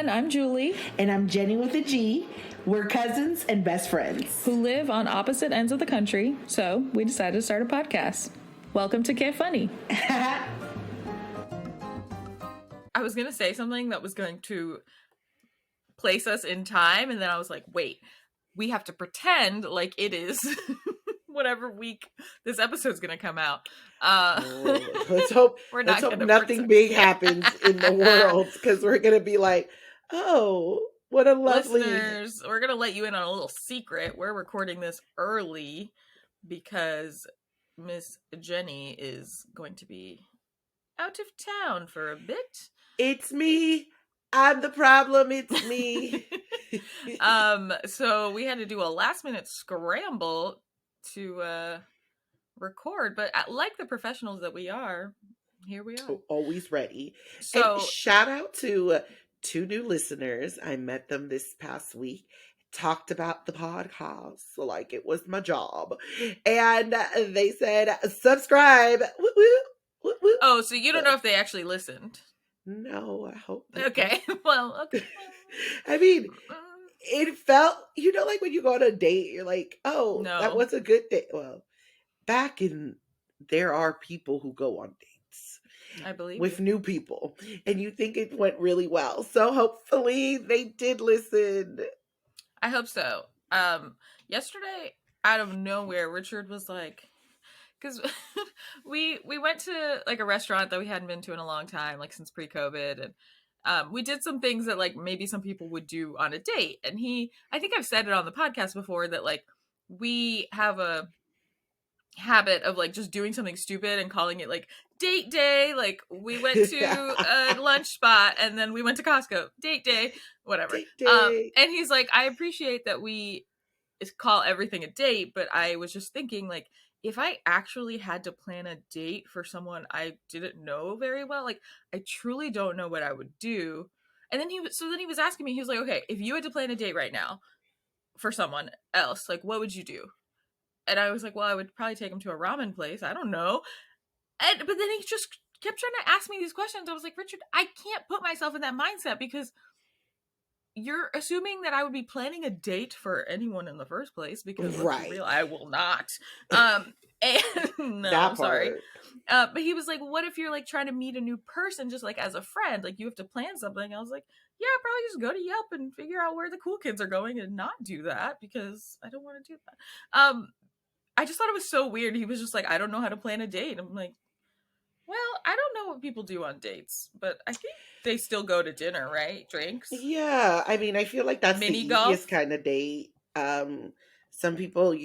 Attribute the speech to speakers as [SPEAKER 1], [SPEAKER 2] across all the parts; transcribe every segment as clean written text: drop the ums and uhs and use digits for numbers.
[SPEAKER 1] everyone, I'm Julie.
[SPEAKER 2] And I'm Genny with a G. We're cousins and best friends.
[SPEAKER 1] Who live on opposite ends of the country, so we decided to start a podcast. Welcome to Get Funny.
[SPEAKER 3] I was going to say something that was going to place us in time, and then I was like, wait, we have to pretend like it is whatever week this episode's going to come out.
[SPEAKER 2] Let's hope nothing big happens in the world, because we're going to be like, oh, what a lovely...
[SPEAKER 3] Listeners, we're going to let you in on a little secret. We're recording this early because Miss Genny is going to be out of town for a bit.
[SPEAKER 2] It's me. I'm the problem. It's me.
[SPEAKER 3] So we had to do a last minute scramble to record, but like the professionals that we are, here we are.
[SPEAKER 2] Always ready.
[SPEAKER 3] So
[SPEAKER 2] and shout out to two new listeners. I met them this past week. Talked about the podcast like it was my job. And they said, subscribe. Woo, woo, woo, woo.
[SPEAKER 3] Oh, so you don't know if they actually listened?
[SPEAKER 2] No, I hope
[SPEAKER 3] not. Okay. Well, okay.
[SPEAKER 2] I mean, it felt, like when you go on a date, you're like, oh, no, that was a good date. Well, there are people who go on dates.
[SPEAKER 3] I believe
[SPEAKER 2] with new people, and you think it went really well. So hopefully they did listen.
[SPEAKER 3] I hope so. Yesterday, out of nowhere, Richard was like, because we went to like a restaurant that we hadn't been to in a long time, like since pre-COVID, and we did some things that like maybe some people would do on a date. And I think I've said it on the podcast before that like we have a habit of like just doing something stupid and calling it like date day. Like we went to a lunch spot and then we went to Costco, date day, whatever.
[SPEAKER 2] Date day.
[SPEAKER 3] And he's like, I appreciate that we call everything a date, but I was just thinking like, if I actually had to plan a date for someone I didn't know very well, like I truly don't know what I would do. And then he was asking me, he was like, okay, if you had to plan a date right now for someone else, like what would you do? And I was like, well, I would probably take him to a ramen place. I don't know. But then he just kept trying to ask me these questions. I was like, Richard, I can't put myself in that mindset because you're assuming that I would be planning a date for anyone in the first place, because let's be real, I will not. And no, I'm sorry. But he was like, what if you're like trying to meet a new person just like as a friend? Like you have to plan something. I was like, yeah, I'll probably just go to Yelp and figure out where the cool kids are going and not do that because I don't want to do that. I just thought it was so weird. He was just like, I don't know how to plan a date. I'm like, well, I don't know what people do on dates, but I think they still go to dinner, right? Drinks.
[SPEAKER 2] Yeah, I mean, I feel like that's
[SPEAKER 3] mini
[SPEAKER 2] the
[SPEAKER 3] golf
[SPEAKER 2] easiest kind of date. Some people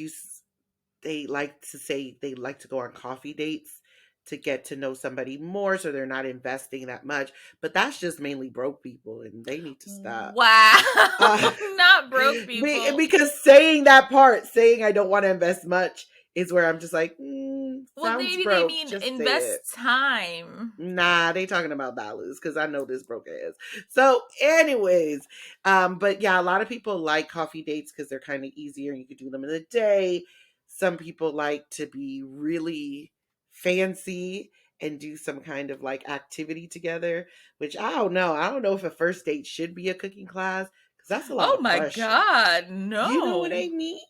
[SPEAKER 2] they like to say they like to go on coffee dates to get to know somebody more, so they're not investing that much. But that's just mainly broke people, and they need to stop.
[SPEAKER 3] Wow, not broke people.
[SPEAKER 2] Because saying I don't want to invest much is where I'm just like,
[SPEAKER 3] well, maybe
[SPEAKER 2] broke.
[SPEAKER 3] They mean just invest time.
[SPEAKER 2] Nah, they talking about dollars because I know this broke ass. So anyways, but yeah, a lot of people like coffee dates because they're kind of easier and you can do them in the day. Some people like to be really fancy and do some kind of like activity together, which I don't know. I don't know if a first date should be a cooking class because that's a lot of pressure.
[SPEAKER 3] Oh my God, no.
[SPEAKER 2] You know what I mean?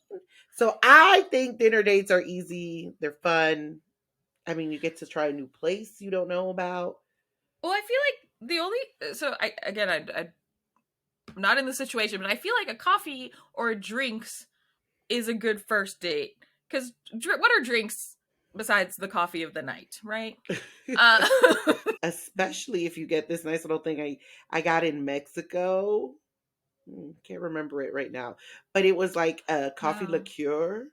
[SPEAKER 2] So I think dinner dates are easy. They're fun. I mean, you get to try a new place you don't know about.
[SPEAKER 3] Well, I feel like I'm not in the situation, but I feel like a coffee or drinks is a good first date. Because what are drinks besides the coffee of the night, right?
[SPEAKER 2] Especially if you get this nice little thing I got in Mexico. Can't remember it right now. But it was like a coffee liqueur.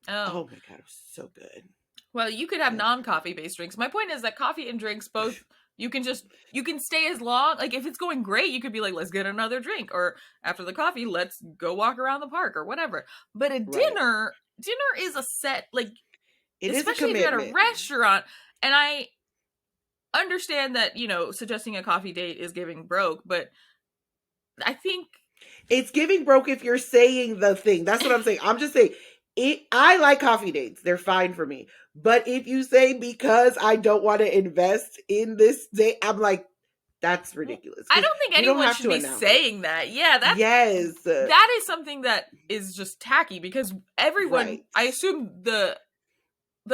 [SPEAKER 2] Oh my God, it was so good.
[SPEAKER 3] Well, you could have non-coffee based drinks. My point is that coffee and drinks both, you can stay as long, like if it's going great, you could be like, let's get another drink. Or after the coffee, let's go walk around the park or whatever. But a dinner is a set, like, especially if you're at a restaurant. And I understand that, suggesting a coffee date is giving broke, but I think
[SPEAKER 2] it's giving broke if you're saying the thing. That's what I'm saying. I'm just saying, I like coffee dates. They're fine for me. But if you say because I don't want to invest in this date, I'm like, That's ridiculous.
[SPEAKER 3] I don't think anyone should be saying that. Yeah, that is something that is just tacky because everyone,
[SPEAKER 2] Right.
[SPEAKER 3] I assume the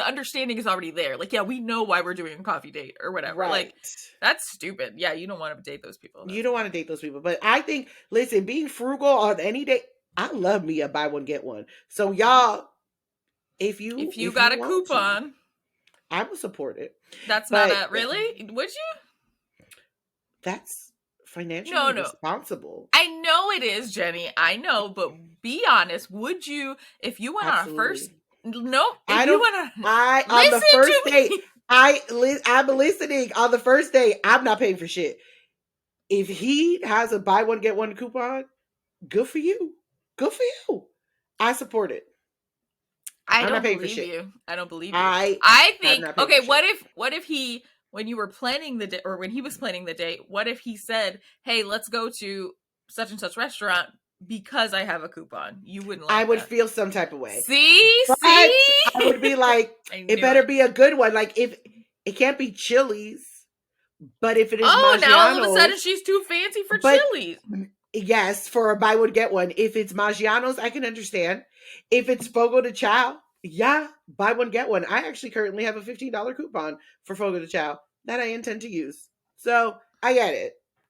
[SPEAKER 3] understanding is already there. Like, yeah, we know why we're doing a coffee date or whatever.
[SPEAKER 2] Right.
[SPEAKER 3] Like, that's stupid. Yeah, you don't want to date those people.
[SPEAKER 2] You don't want to date those people. But I think, listen, being frugal on any date, I love me a buy one, get one. So y'all, if you
[SPEAKER 3] got a coupon,
[SPEAKER 2] I will support it.
[SPEAKER 3] That's not a, really? Would you?
[SPEAKER 2] That's financially responsible.
[SPEAKER 3] I know it is, Jenny. I know, but be honest. Would you, if you went on a first? No,
[SPEAKER 2] on the first date, I'm listening. On the first date, I'm not paying for shit. If he has a buy one get one coupon, good for you. Good for you. I support it.
[SPEAKER 3] I don't believe you. I don't believe you. I think, okay, what if he, when you were planning the date, or when he was planning the date, what if he said, hey, let's go to such and such restaurant because I have a coupon? You wouldn't like
[SPEAKER 2] I would feel some type of way.
[SPEAKER 3] See?
[SPEAKER 2] I would be like, it better be a good one. Like, if it can't be Chili's, but if it is Maggiano's,
[SPEAKER 3] now all of a sudden she's too fancy for Chili's.
[SPEAKER 2] Yes, for a buy one get one. If it's Maggiano's, I can understand. If it's Fogo de Chao, yeah, buy one get one. I actually currently have a $15 coupon for Fogo de Chao that I intend to use. So I get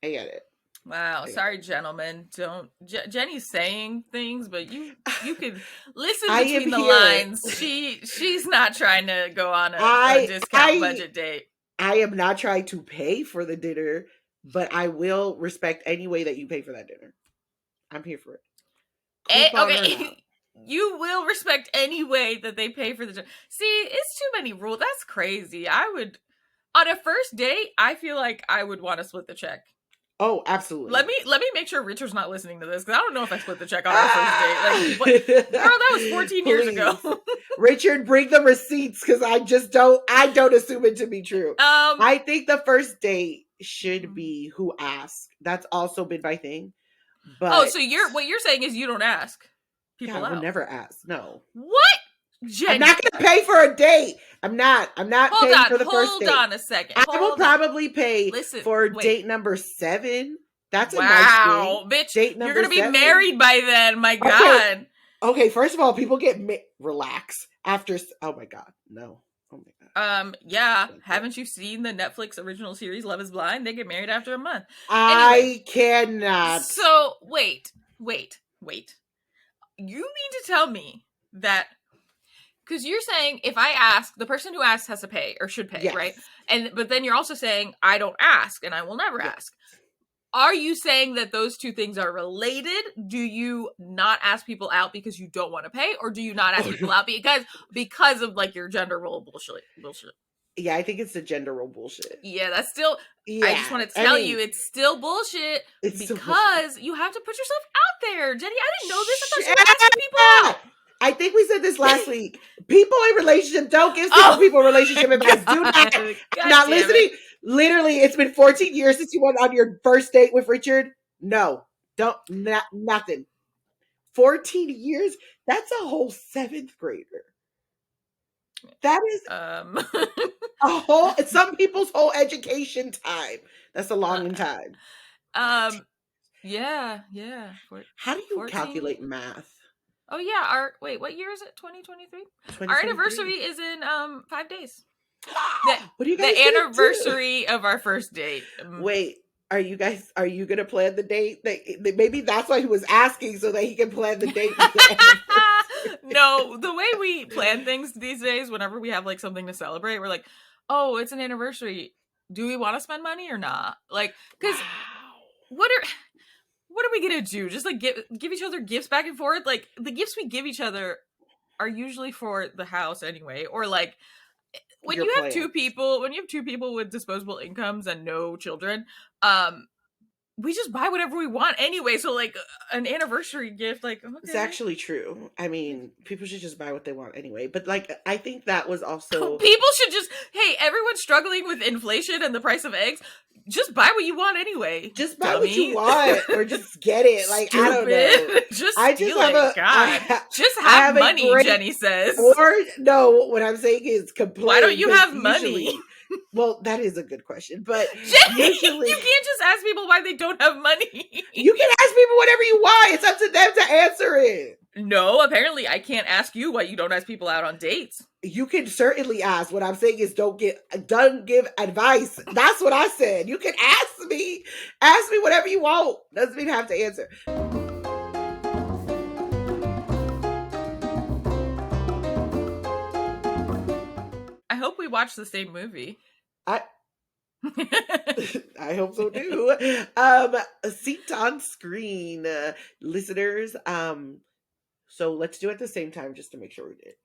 [SPEAKER 2] it.
[SPEAKER 3] Wow, sorry, gentlemen. Don't Jenny's saying things, but you could listen between the lines. She's not trying to go on a discount budget date.
[SPEAKER 2] I am not trying to pay for the dinner, but I will respect any way that you pay for that dinner. I'm here for it.
[SPEAKER 3] Okay. You will respect any way that they pay for the dinner. See, it's too many rules. That's crazy. I would, on a first date, I feel like I would want to split the check.
[SPEAKER 2] Oh, absolutely.
[SPEAKER 3] Let me make sure Richard's not listening to this, because I don't know if I split the check on our first date. Like, girl, that was 14 years ago.
[SPEAKER 2] Richard, bring the receipts, because I don't assume it to be true. I think the first date should be who asks. That's also been my thing. But
[SPEAKER 3] so what you're saying is you don't ask people out.
[SPEAKER 2] I would never ask. No.
[SPEAKER 3] What? Jenny.
[SPEAKER 2] I'm not going to pay for a date. I'm not paying for the first date.
[SPEAKER 3] Hold on a second.
[SPEAKER 2] I will probably pay for date number 7. That's a nice date.
[SPEAKER 3] Bitch,
[SPEAKER 2] date number
[SPEAKER 3] you're going to be
[SPEAKER 2] 7.
[SPEAKER 3] married by then. My God.
[SPEAKER 2] Okay, first of all, people get relax after. Oh my God. No. Oh my God.
[SPEAKER 3] Yeah. Haven't you seen the Netflix original series Love is Blind? They get married after a month.
[SPEAKER 2] I cannot.
[SPEAKER 3] So wait. You mean to tell me that, because you're saying if I ask, the person who asks has to pay or should pay, right? But then you're also saying I don't ask and I will never ask. Are you saying that those two things are related? Do you not ask people out because you don't want to pay, or do you not ask people out because of like your gender role bullshit?
[SPEAKER 2] Yeah, I think it's the gender role bullshit.
[SPEAKER 3] Yeah, that's still. Yeah, I just want to tell you, it's still bullshit because you have to put yourself out there, Jenny. I didn't know this. I thought you were asking people out.
[SPEAKER 2] I think we said this last week. People in relationship don't give people relationship advice. Do not. Not listening. Literally, it's been 14 years since you went on your first date with Richard. No, nothing. 14 years? That's a whole 7th grader. That is a whole, some people's whole education time. That's a long time.
[SPEAKER 3] Yeah.
[SPEAKER 2] How do you 14? Calculate math?
[SPEAKER 3] Oh yeah, what year is it? 2023? Our anniversary is in 5 days.
[SPEAKER 2] What do you guys
[SPEAKER 3] the anniversary of our first date.
[SPEAKER 2] Wait, are you gonna plan the date? Maybe that's why he was asking, so that he can plan the date.
[SPEAKER 3] No, the way we plan things these days, whenever we have like something to celebrate, we're like, oh, it's an anniversary. Do we want to spend money or not? Like, because what are we gonna do? Just like give each other gifts back and forth? Like, the gifts we give each other are usually for the house anyway, or like when you have two people with disposable incomes and no children, we just buy whatever we want anyway. So like an anniversary gift, like, okay.
[SPEAKER 2] It's actually true. I mean, people should just buy what they want anyway. But like, I think that was also
[SPEAKER 3] people should just, hey, everyone's struggling with inflation and the price of eggs. Just buy what you want anyway.
[SPEAKER 2] Just buy what you want, or just get it. Like,
[SPEAKER 3] stupid. I don't know. Just have money, Jenny says.
[SPEAKER 2] Or no, what I'm saying is complain.
[SPEAKER 3] Why don't you have money?
[SPEAKER 2] Well, that is a good question, but
[SPEAKER 3] Jenny,
[SPEAKER 2] usually
[SPEAKER 3] you can't just ask people why they don't have money.
[SPEAKER 2] you can ask people whatever you want. It's up to them to answer it.
[SPEAKER 3] No, apparently I can't ask you why you don't ask people out on dates.
[SPEAKER 2] You can certainly ask. What I'm saying is don't give advice. That's what I said. You can ask me whatever you want. Doesn't mean I have to answer.
[SPEAKER 3] I hope we watch the same movie.
[SPEAKER 2] I I hope so too. Seat on screen, listeners. So let's do it at the same time just to make sure we did.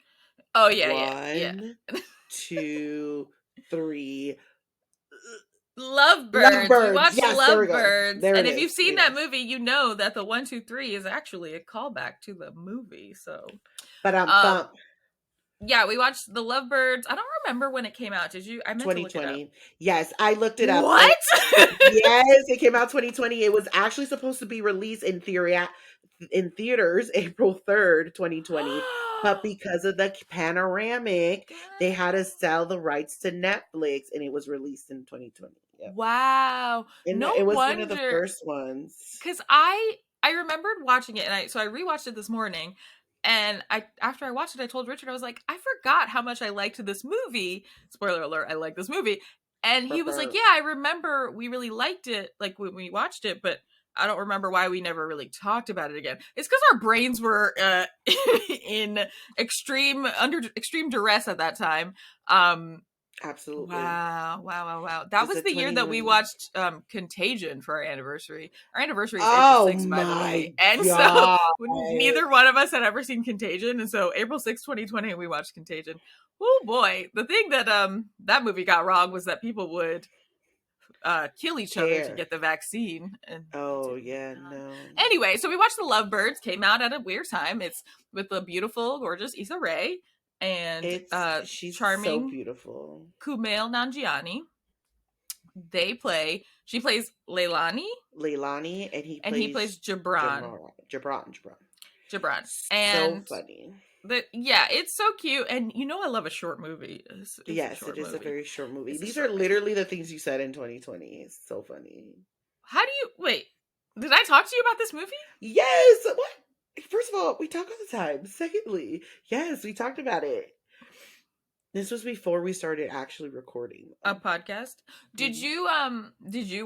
[SPEAKER 3] Oh yeah, yeah.
[SPEAKER 2] 1, 2, 3.
[SPEAKER 3] Lovebirds. We watched
[SPEAKER 2] Yes,
[SPEAKER 3] Lovebirds.
[SPEAKER 2] There
[SPEAKER 3] and
[SPEAKER 2] it
[SPEAKER 3] if you've
[SPEAKER 2] is.
[SPEAKER 3] seen that movie, you know that the 1, 2, 3 is actually a callback to the movie. So,
[SPEAKER 2] But
[SPEAKER 3] yeah, we watched the Lovebirds. I don't remember when it came out. Did you? I meant to look it
[SPEAKER 2] 2020.
[SPEAKER 3] up.
[SPEAKER 2] Yes, I looked it up.
[SPEAKER 3] What?
[SPEAKER 2] Yes, it came out 2020. It was actually supposed to be released in theaters April 3rd, 2020. But because of the panoramic, they had to sell the rights to Netflix, and it was released in 2020. Yep.
[SPEAKER 3] Wow.
[SPEAKER 2] And
[SPEAKER 3] No
[SPEAKER 2] it was
[SPEAKER 3] wonder.
[SPEAKER 2] one of the first ones.
[SPEAKER 3] Because I remembered watching it, and I rewatched it this morning. And after I watched it, I told Richard, I was like, I forgot how much I liked this movie. Spoiler alert, I like this movie. And he was like, yeah, I remember we really liked it, like when we watched it, but I don't remember why we never really talked about it again. It's because our brains were in extreme duress at that time.
[SPEAKER 2] Absolutely.
[SPEAKER 3] Wow. That was the year that we
[SPEAKER 2] 2020.
[SPEAKER 3] watched Contagion for our anniversary. Our anniversary is
[SPEAKER 2] Oh
[SPEAKER 3] April 6th, by the way.
[SPEAKER 2] my
[SPEAKER 3] And so
[SPEAKER 2] God.
[SPEAKER 3] neither one of us had ever seen Contagion. And so April 6th, 2020, we watched Contagion. Oh boy. The thing that that movie got wrong was that people would kill each other to get the vaccine. And
[SPEAKER 2] Oh yeah, no.
[SPEAKER 3] anyway, so we watched The Lovebirds. Came out at a weird time. It's with the beautiful, gorgeous Issa Rae and
[SPEAKER 2] she's
[SPEAKER 3] charming,
[SPEAKER 2] so beautiful,
[SPEAKER 3] Kumail Nanjiani. She plays Leilani,
[SPEAKER 2] and he
[SPEAKER 3] plays Jabran. And
[SPEAKER 2] so funny.
[SPEAKER 3] It's so cute, and I love a short movie.
[SPEAKER 2] Yes, it is a very short movie. These are literally the things you said in 2020. It's so funny.
[SPEAKER 3] How do you wait? Did I talk to you about this movie?
[SPEAKER 2] Yes. What? First of all, we talk all the time. Secondly, yes, we talked about it. This was before we started actually recording
[SPEAKER 3] a podcast. Did you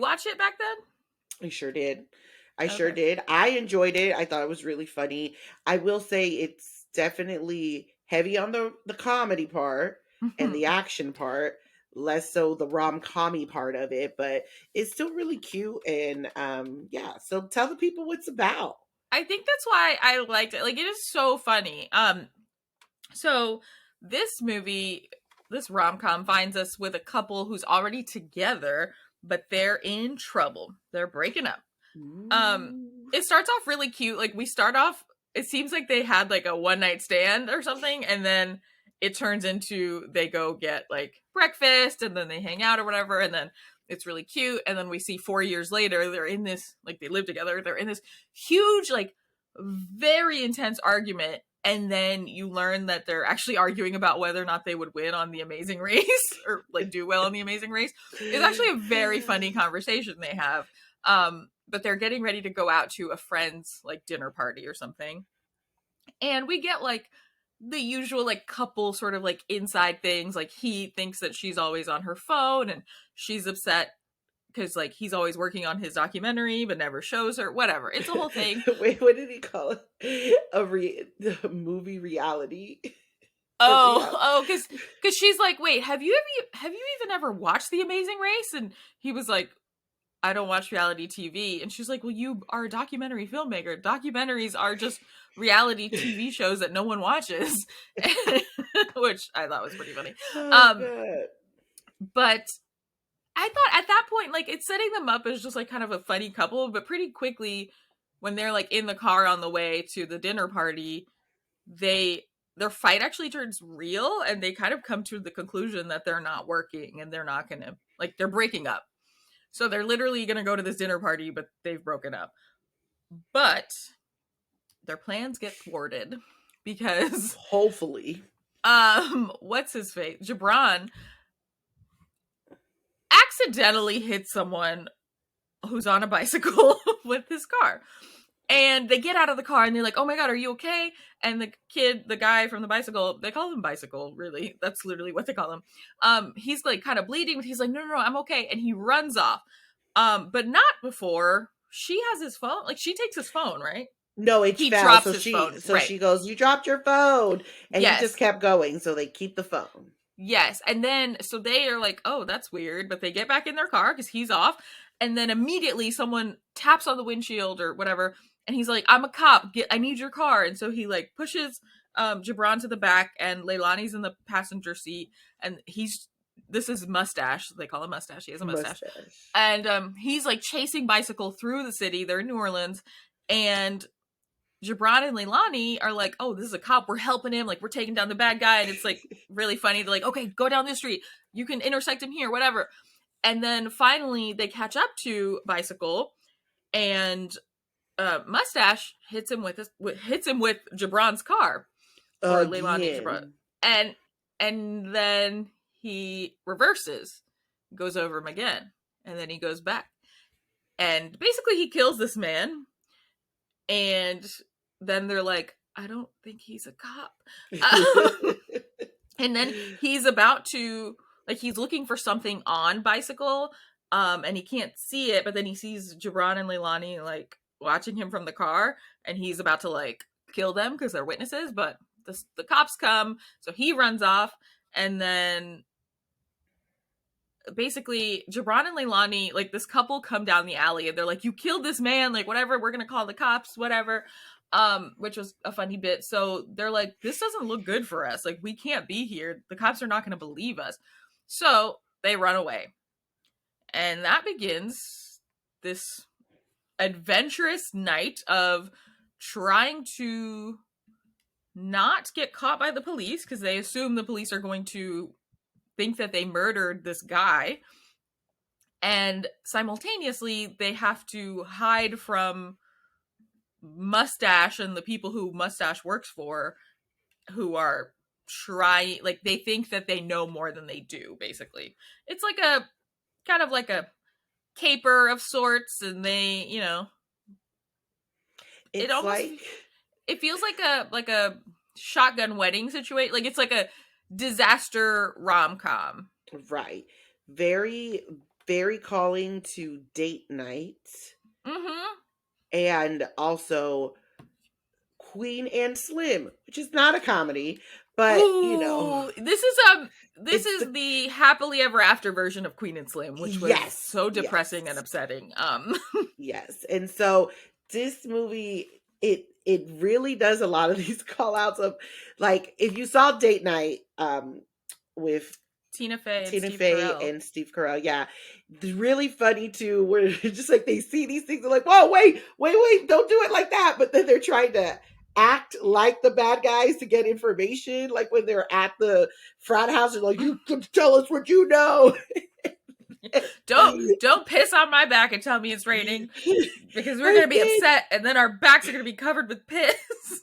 [SPEAKER 3] watch it back then?
[SPEAKER 2] I sure did. Sure did. I enjoyed it. I thought it was really funny. I will say it's definitely heavy on the comedy part and the action part, less so the rom-com-y part of it, but it's still really cute. And yeah, so tell the people what it's about.
[SPEAKER 3] I think that's why I liked it. Like, it is so funny. So this movie, this rom-com, finds us with a couple who's already together, but they're in trouble. They're breaking up. It starts off really cute. Like, it seems like they had like a one-night stand or something, and then it turns into they go get like breakfast, and then they hang out or whatever, and then it's really cute. And then we see 4 years later, they're in this, like, they live together, they're in this huge, like, very intense argument. And then you learn that they're actually arguing about whether or not they would win on The Amazing Race or like do well on The Amazing Race. It's actually a very funny conversation they have. But they're getting ready to go out to a friend's like dinner party or something. And we get like the usual like couple sort of like inside things. Like, he thinks that she's always on her phone and she's upset because like he's always working on his documentary but never shows her. Whatever, it's a whole thing.
[SPEAKER 2] Wait, what did he call it? A movie reality?
[SPEAKER 3] Oh, because she's like, wait, have you even ever watched The Amazing Race? And he was like, I don't watch reality TV. And she's like, well, you are a documentary filmmaker. Documentaries are just reality TV shows that no one watches. Which I thought was pretty funny. But I thought at that point, like, it's setting them up as just like kind of a funny couple, but pretty quickly when they're like in the car on the way to the dinner party, their fight actually turns real, and they kind of come to the conclusion that they're not working and they're not gonna, like, they're breaking up. So they're literally gonna go to this dinner party, but they've broken up. But their plans get thwarted because
[SPEAKER 2] hopefully,
[SPEAKER 3] what's his face? Jabran accidentally hits someone who's on a bicycle with his car. And they get out of the car and they're like, oh my God, are you okay? And the guy from the bicycle, they call him Bicycle, really. That's literally what they call him. He's like kind of bleeding, but he's like, no, I'm okay. And he runs off. But not before she has his phone. Like, she takes his phone, right?
[SPEAKER 2] No, it's
[SPEAKER 3] He
[SPEAKER 2] found.
[SPEAKER 3] drops
[SPEAKER 2] So
[SPEAKER 3] his phone. Right.
[SPEAKER 2] she goes, you dropped your phone. And he
[SPEAKER 3] Yes.
[SPEAKER 2] just kept going. So they keep the phone.
[SPEAKER 3] Yes. And then, so they are like, oh, that's weird. But they get back in their car because he's off. And then immediately someone taps on the windshield or whatever. And he's like, I'm a cop. I need your car. And so he like pushes Gibran to the back and Leilani's in the passenger seat. And this is Mustache. They call him Mustache. He has a mustache. And he's like chasing Bicycle through the city. They're in New Orleans. And Gibran and Leilani are like, oh, this is a cop. We're helping him. Like, we're taking down the bad guy. And it's like really funny. They're like, okay, go down this street. You can intersect him here, whatever. And then finally they catch up to Bicycle, and Mustache hits him with Gibran's car. Or Leilani Gibran. And then he reverses, goes over him again, and then he goes back. And basically he kills this man. And then they're like, I don't think he's a cop. And then he's about to, like, he's looking for something on Bicycle, and he can't see it, but then he sees Gibran and Leilani, like, watching him from the car, and he's about to, like, kill them because they're witnesses, but the cops come, so he runs off, and then basically Gibran and Leilani, like, this couple come down the alley and they're like, you killed this man, like, whatever, we're gonna call the cops, whatever, which was a funny bit. So they're like, this doesn't look good for us, like, we can't be here, the cops are not gonna believe us. So they run away, and that begins this adventurous night of trying to not get caught by the police, because they assume the police are going to think that they murdered this guy, and simultaneously they have to hide from Mustache and the people who Mustache works for, who are trying, like, they think that they know more than they do, basically. It's like a kind of like a caper of sorts, and they, you know,
[SPEAKER 2] It's
[SPEAKER 3] it feels like a shotgun wedding situation. Like, it's like a disaster rom-com.
[SPEAKER 2] Right. Very, very calling to date night.
[SPEAKER 3] Mm-hmm.
[SPEAKER 2] And also Queen and Slim, which is not a comedy, but you know,
[SPEAKER 3] this is the happily ever after version of Queen and Slim, which was so depressing and upsetting.
[SPEAKER 2] Yes. And so this movie, it really does a lot of these call outs of, like, if you saw Date Night with
[SPEAKER 3] Tina Fey
[SPEAKER 2] and Steve Carell, yeah, it's really funny too, where just like they see these things, they're like, whoa, wait, don't do it like that, but then they're trying to act like the bad guys to get information, like when they're at the frat house, they're like, you can tell us what you know.
[SPEAKER 3] Don't piss on my back and tell me it's raining, because we're gonna be upset, and then our backs are gonna be covered with piss.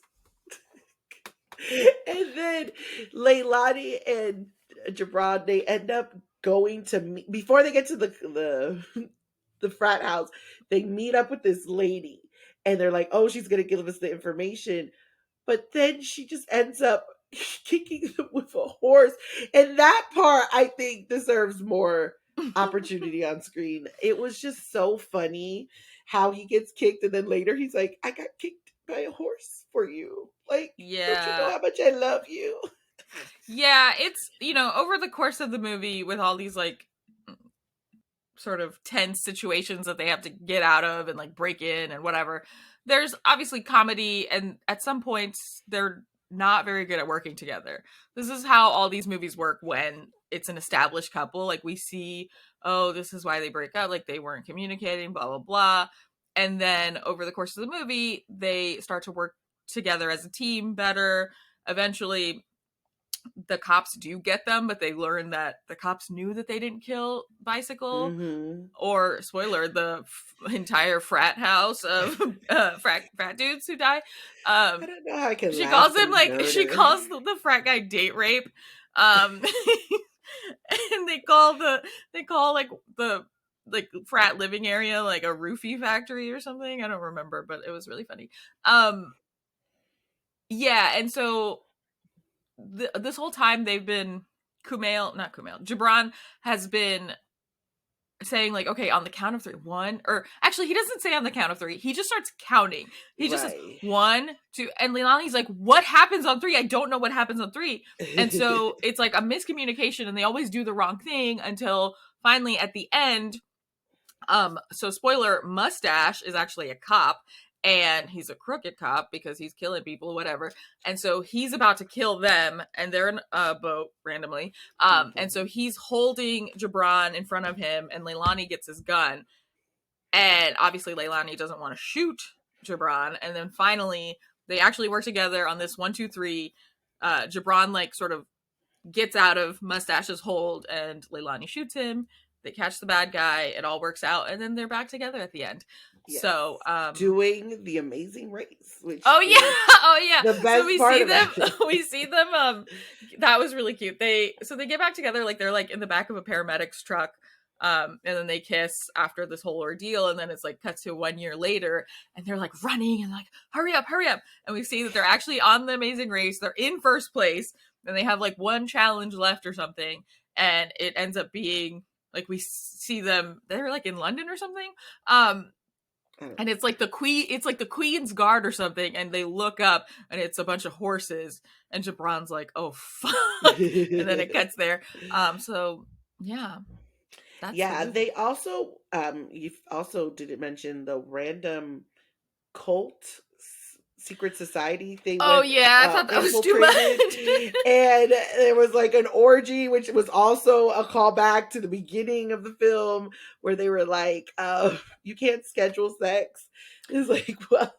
[SPEAKER 2] And then Leilani and Gibran, they end up going to meet, before they get to the frat house, they meet up with this lady, and they're like, oh, she's gonna give us the information, but then she just ends up kicking them with a horse, and that part I think deserves more opportunity on screen. It was just so funny how he gets kicked, and then later he's like, I got kicked by a horse for you. Like,
[SPEAKER 3] yeah,
[SPEAKER 2] don't you know how much I love you?
[SPEAKER 3] Yeah, it's, you know, over the course of the movie, with all these, like, sort of tense situations that they have to get out of and, like, break in and whatever, there's obviously comedy, and at some points they're not very good at working together. This is how all these movies work when it's an established couple. Like, we see, oh, this is why they break up, like, they weren't communicating, blah, blah, blah. And then over the course of the movie, they start to work together as a team better. Eventually, the cops do get them, but they learn that the cops knew that they didn't kill Bicycle, or, spoiler, the entire frat house of frat dudes who die.
[SPEAKER 2] I don't know how I can.
[SPEAKER 3] She calls him, like, she calls the frat guy date rape. and they call like the like frat living area like a roofie factory or something. I don't remember, but it was really funny. Yeah, and so this whole time they've been Gibran has been saying like, okay, on the count of three, one, or actually he doesn't say on the count of three, he just starts counting. He just says
[SPEAKER 2] Right.
[SPEAKER 3] 1, 2, and Leilani's like, what happens on three? I don't know what happens on three. And so it's like a miscommunication, and they always do the wrong thing until finally at the end. So spoiler, Mustache is actually a cop, and he's a crooked cop because he's killing people, whatever. And so he's about to kill them, and they're in a boat randomly. And so he's holding Gibran in front of him, and Leilani gets his gun. And obviously Leilani doesn't want to shoot Gibran. And then finally, they actually work together on this 1, 2, 3. Gibran like sort of gets out of Mustache's hold, and Leilani shoots him. They catch the bad guy. It all works out, and then they're back together at the end. Yes. So,
[SPEAKER 2] doing the Amazing Race, which
[SPEAKER 3] oh yeah,
[SPEAKER 2] the best
[SPEAKER 3] so we
[SPEAKER 2] part
[SPEAKER 3] see
[SPEAKER 2] of
[SPEAKER 3] them.
[SPEAKER 2] it.
[SPEAKER 3] We see them. That was really cute. They get back together, like they're like in the back of a paramedic's truck. And then they kiss after this whole ordeal, and then it's like cuts to 1 year later, and they're like running and like hurry up, and we see that they're actually on the Amazing Race. They're in first place, and they have like one challenge left or something, and it ends up being like we see them. They're like in London or something. And it's like the Queen's Guard or something, and they look up and it's a bunch of horses, and Gibran's like, oh fuck, and then it cuts there. So yeah.
[SPEAKER 2] They also you also didn't mention the random cult secret society thing.
[SPEAKER 3] Oh yeah, I thought that was too much.
[SPEAKER 2] And there was like an orgy, which was also a callback to the beginning of the film, where they were like, you can't schedule sex. It's like, well,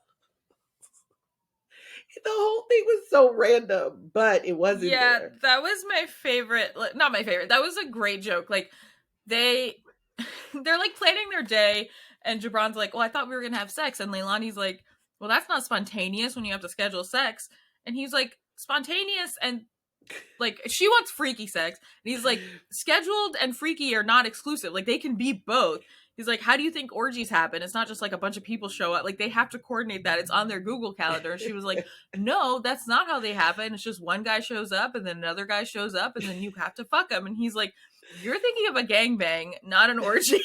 [SPEAKER 2] the whole thing was so random, but it wasn't.
[SPEAKER 3] Yeah,
[SPEAKER 2] there.
[SPEAKER 3] That was my favorite. Not my favorite. That was a great joke. Like they're like planning their day, and Gibran's like, well, I thought we were gonna have sex, and Leilani's like, well, that's not spontaneous when you have to schedule sex. And he's like, spontaneous and like she wants freaky sex, and he's like, scheduled and freaky are not exclusive, like they can be both. He's like, how do you think orgies happen? It's not just like a bunch of people show up, like they have to coordinate that, it's on their Google Calendar. And she was like, no, that's not how they happen. It's just one guy shows up, and then another guy shows up, and then you have to fuck him. And he's like, you're thinking of a gangbang, not an orgy.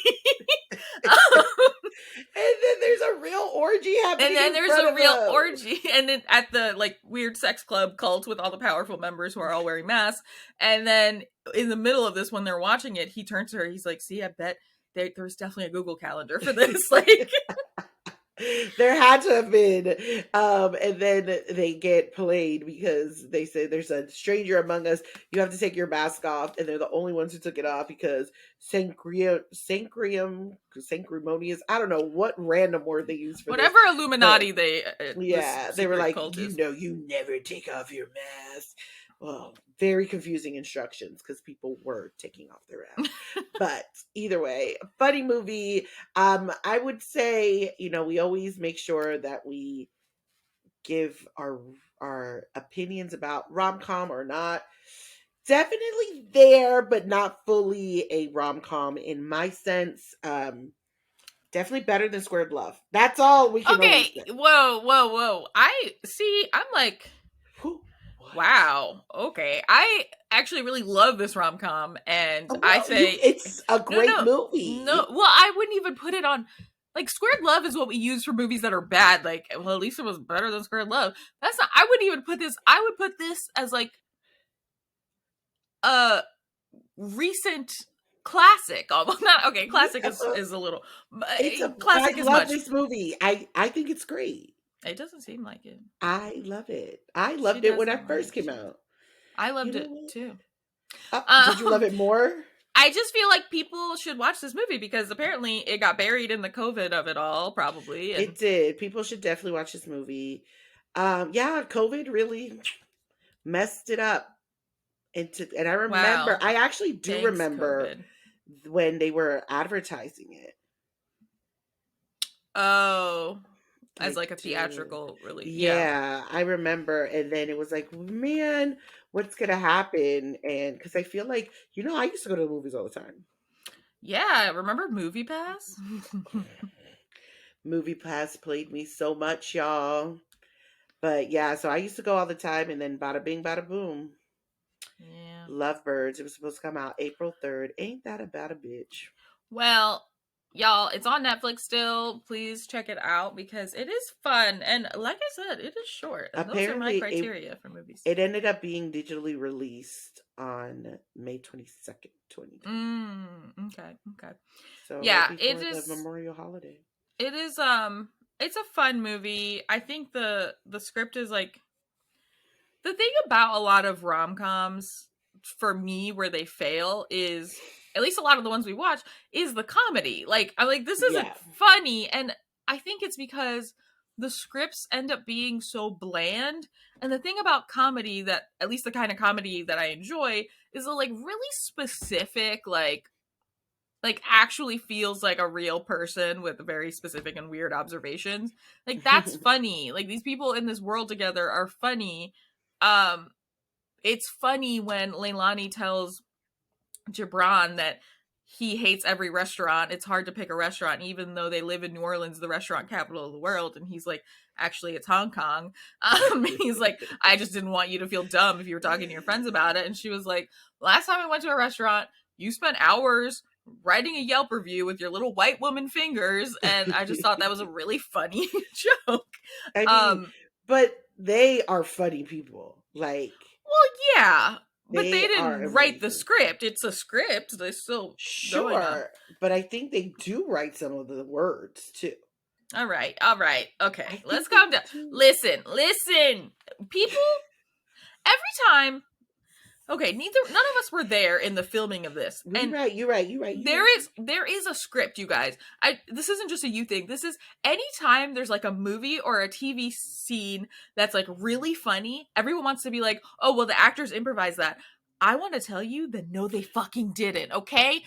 [SPEAKER 2] And then there's a real orgy happening.
[SPEAKER 3] And then there's a real orgy. And then at the like weird sex club cult with all the powerful members who are all wearing masks. And then in the middle of this, when they're watching it, he turns to her. He's like, see, I bet there's definitely a Google Calendar for this. Like,
[SPEAKER 2] there had to have been. And then they get played because they say there's a stranger among us. You have to take your mask off. And they're the only ones who took it off because sanctimonious. I don't know what random word they use for
[SPEAKER 3] whatever
[SPEAKER 2] this,
[SPEAKER 3] Illuminati
[SPEAKER 2] they were like, you never take off your mask. Well, very confusing instructions because people were taking off their mask. But either way, funny movie. I would say, we always make sure that we give our opinions about rom-com or not. Definitely there, but not fully a rom-com in my sense. Definitely better than Squared Love. That's all we can
[SPEAKER 3] say. Whoa. I'm like, wow. Okay. I actually really love this rom-com, and I say
[SPEAKER 2] it's a great movie.
[SPEAKER 3] No, well, I wouldn't even put it on. Like, Squared Love is what we use for movies that are bad. Like, well, at least it was better than Squared Love. That's not. I wouldn't even put this. I would put this as like a recent classic. Almost not okay. Classic is a little. Classic is much.
[SPEAKER 2] I love this movie. I think it's great.
[SPEAKER 3] It doesn't seem like it.
[SPEAKER 2] I love it. I loved it when it first came out.
[SPEAKER 3] I loved it too.
[SPEAKER 2] Did you love it more?
[SPEAKER 3] I just feel like people should watch this movie because apparently it got buried in the COVID of it all, probably.
[SPEAKER 2] It did. People should definitely watch this movie. COVID really messed it up. And I remember, I actually do remember COVID. When they were advertising it.
[SPEAKER 3] Oh. as
[SPEAKER 2] I
[SPEAKER 3] like a
[SPEAKER 2] do.
[SPEAKER 3] theatrical release. Yeah.
[SPEAKER 2] Yeah, I remember. And then it was like, man, what's gonna happen? And because I feel like, I used to go to the movies all the time.
[SPEAKER 3] Yeah, remember Movie Pass?
[SPEAKER 2] Movie Pass played me so much, y'all. But yeah, so I used to go all the time, and then bada bing, bada boom.
[SPEAKER 3] Yeah.
[SPEAKER 2] Lovebirds. It was supposed to come out April 3rd. Ain't that about a bitch?
[SPEAKER 3] Well, y'all, it's on Netflix still. Please check it out because it is fun. And like I said, it is short. And those are my
[SPEAKER 2] Apparently,
[SPEAKER 3] criteria for movies.
[SPEAKER 2] it ended up being digitally released on May 22nd, 2020.
[SPEAKER 3] Okay, okay.
[SPEAKER 2] So right
[SPEAKER 3] Yeah,
[SPEAKER 2] before the Memorial holiday.
[SPEAKER 3] it is it's a fun movie. I think the script is like the thing about a lot of rom-coms for me where they fail is at least a lot of the ones we watch is the comedy. Like I'm like this isn't
[SPEAKER 2] Yeah.
[SPEAKER 3] funny, and I think it's because the scripts end up being so bland. And the thing about comedy, that at least the kind of comedy that I enjoy, is a like really specific like actually feels like a real person with very specific and weird observations. Like that's funny. Like these people in this world together are funny. um it's funny when Leilani tells Gibran that he hates every restaurant. It's hard to pick a restaurant, even though they live in New Orleans, the restaurant capital of the world. And he's like, actually, it's Hong Kong. He's like, I just didn't want you to feel dumb if you were talking to your friends about it. And she was like, last time I went to a restaurant, you spent hours writing a Yelp review with your little white woman fingers. And I just thought that was a really funny joke.
[SPEAKER 2] I mean, but they are funny people. Like,
[SPEAKER 3] well, yeah, but they
[SPEAKER 2] they are
[SPEAKER 3] didn't write the
[SPEAKER 2] amazing.
[SPEAKER 3] script. It's a script. They're still going on.
[SPEAKER 2] Sure, but I think they do write some of the words too.
[SPEAKER 3] All right. Okay,
[SPEAKER 2] I
[SPEAKER 3] let's
[SPEAKER 2] think
[SPEAKER 3] calm
[SPEAKER 2] they
[SPEAKER 3] down.
[SPEAKER 2] do.
[SPEAKER 3] Listen. People, every time. Okay, none of us were there in the filming of this, and
[SPEAKER 2] You're right.
[SPEAKER 3] there is a script, you guys. This isn't just a you thing. This is anytime there's like a movie or a TV scene that's like really funny, everyone wants to be like, oh well, the actors improvised that. I want to tell you that no, they fucking didn't. Okay.